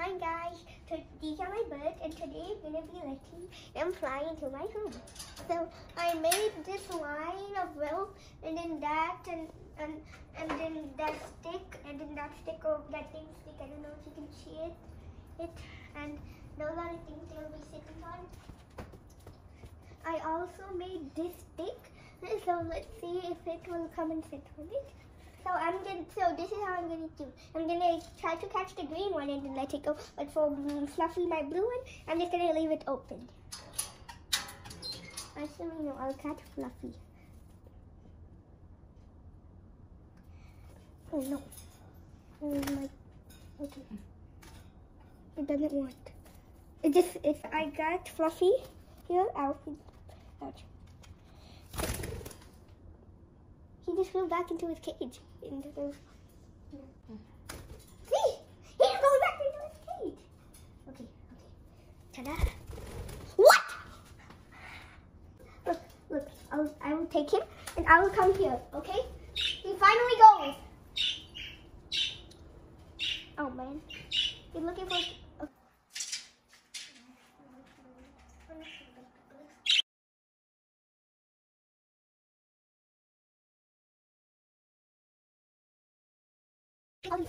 Hi guys, so these are my birds and today I'm going to be letting them fly into my room. So I made this line of rope and then that and then that stick and then that stick or that thing stick, I don't know if you can see it and those are the things they'll be sitting on. I also made this stick, so let's see if it will come and sit on it. So this is how I'm gonna do. I'm gonna try to catch the green one and then let it go. But for Fluffy, my blue one, I'm just gonna leave it open. Actually, no, I'll catch Fluffy. Oh no. Okay. It doesn't want. I got Fluffy here. Ouch. He just flew back into his cage. See? He's going back into his cage. Okay. Ta-da. What? Look. I will take him and I will come here, okay? He finally goes. Oh man. He's looking for... Okay.